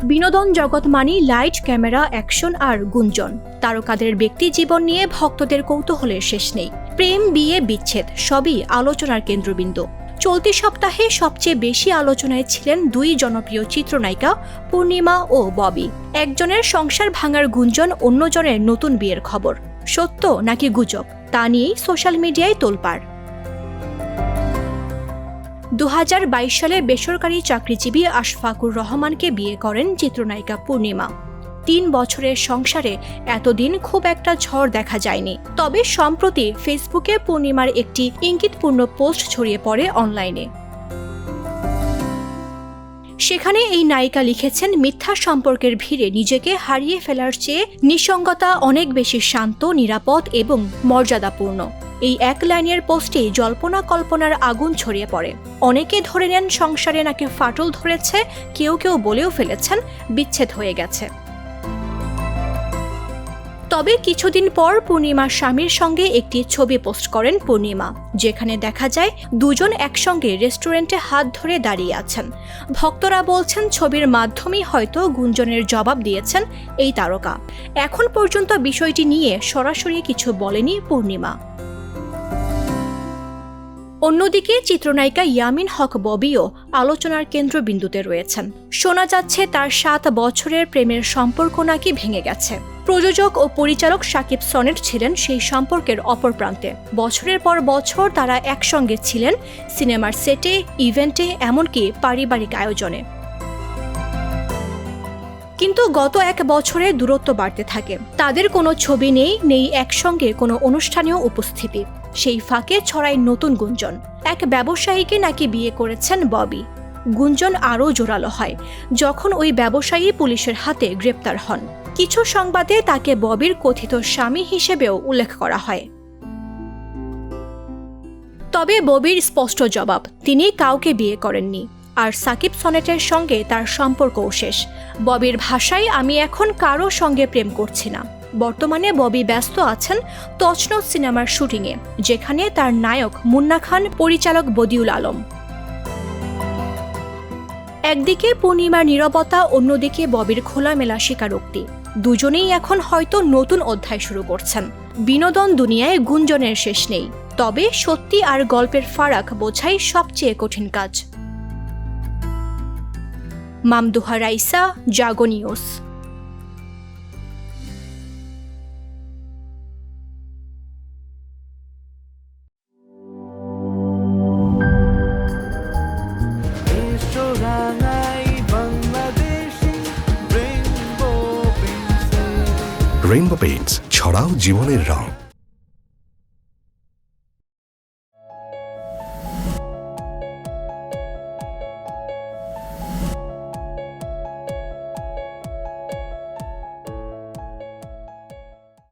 বিনোদন জগৎ মানেই লাইট, ক্যামেরা, অ্যাকশন আর গুঞ্জন। তারকাদের ব্যক্তি জীবন নিয়ে ভক্তদের কৌতূহলের শেষ নেই। প্রেম, বিয়ে, বিচ্ছেদ সবই আলোচনার কেন্দ্রবিন্দু। চলতি সপ্তাহে সবচেয়ে বেশি আলোচনায় ছিলেন দুই জনপ্রিয় চিত্রনায়িকা পূর্ণিমা ও ববি। একজনের সংসার ভাঙার গুঞ্জন, অন্যজনের নতুন বিয়ের খবর। সত্য নাকি গুজব তা নিয়েই সোশ্যাল মিডিয়ায় তোলপাড়। 2022 সালে বেসরকারি চাকরিজীবী আশফাকুর রহমানকে বিয়ে করেন চিত্রনায়িকা পূর্ণিমা। 3 বছরের সংসারে এতদিন খুব একটা ঝড় দেখা যায়নি। তবে সম্প্রতি ফেসবুকে পূর্ণিমার একটি ইঙ্গিতপূর্ণ পোস্ট ছড়িয়ে পড়ে অনলাইনে। সেখানে এই নায়িকা লিখেছেন, মিথ্যা সম্পর্কের ভিড়ে নিজেকে হারিয়ে ফেলার চেয়ে নিঃসঙ্গতা অনেক বেশি শান্ত, নিরাপদ এবং মর্যাদাপূর্ণ। এই এক লাইনের পোস্টে জল্পনা কল্পনার আগুন ছড়িয়ে পড়ে। অনেকে ধরে নেন সংসারে নাকি ফাটল ধরেছে, কেউ কেউ বলেও ফেলেছেন বিচ্ছেদ হয়ে গেছে। তবে কিছুদিন পর পূর্ণিমার স্বামীর সঙ্গে একটি ছবি পোস্ট করেন পূর্ণিমা, যেখানে দেখা যায় দুজন একসঙ্গে রেস্টুরেন্টে হাত ধরে দাঁড়িয়ে আছেন। ভক্তরা বলছেন ছবির মাধ্যমেই হয়তো গুঞ্জনের জবাব দিয়েছেন এই তারকা। এখন পর্যন্ত বিষয়টি নিয়ে সরাসরি কিছু বলেনি পূর্ণিমা। অন্যদিকে চিত্রনায়িকা ইয়ামিন হক ববিও আলোচনার কেন্দ্রবিন্দুতে রয়েছেন। শোনা যাচ্ছে তার 7 বছরের প্রেমের সম্পর্ক নাকি ভেঙে গেছে। প্রযোজক ও পরিচালক সাকিব সনেট ছিলেন সেই সম্পর্কের অপর প্রান্তে। বছরের পর বছর তারা একসঙ্গে ছিলেন সিনেমার সেটে, ইভেন্টে, এমনকি পারিবারিক আয়োজনে। কিন্তু গত 1 বছরে দূরত্ব বাড়তে থাকে। তাদের কোনো ছবি নেই একসঙ্গে কোনো অনুষ্ঠানেও উপস্থিতি। সেই ফাঁকে ছড়ায় নতুন গুঞ্জন, এক ব্যবসায়ীকে নাকি বিয়ে করেছেন ববি। গুঞ্জন আরও জোরালো হয় যখন ওই ব্যবসায়ী পুলিশের হাতে গ্রেপ্তার হন। কিছু সংবাদে তাকে ববির কথিত স্বামী হিসেবেও উল্লেখ করা হয়। তবে ববির স্পষ্ট জবাব, তিনি কাউকে বিয়ে করেননি। আর সাকিব সনেটের সঙ্গে তার সম্পর্কও শেষ। ববির ভাষায়, আমি এখন কারো সঙ্গে প্রেম করছি না। বর্তমানে ববি ব্যস্ত আছেন তছনছ সিনেমার শুটিংয়ে, যেখানে তার নায়ক মুন্না খান, পরিচালক বদিউল আলম। একদিকে পূর্ণিমার নীরবতা, অন্যদিকে ববির খোলামেলা স্বীকারোক্তি। দুজনেই এখন হয়তো নতুন অধ্যায় শুরু করছেন। বিনোদন দুনিয়ায় গুঞ্জনের শেষ নেই, তবে সত্যি আর গল্পের ফারাক বোঝাই সবচেয়ে কঠিন কাজ। মামদুহা রাইসা, জাগো নিউজ। রেইনবো পেইন্টস, ছড়াও জীবনের রং।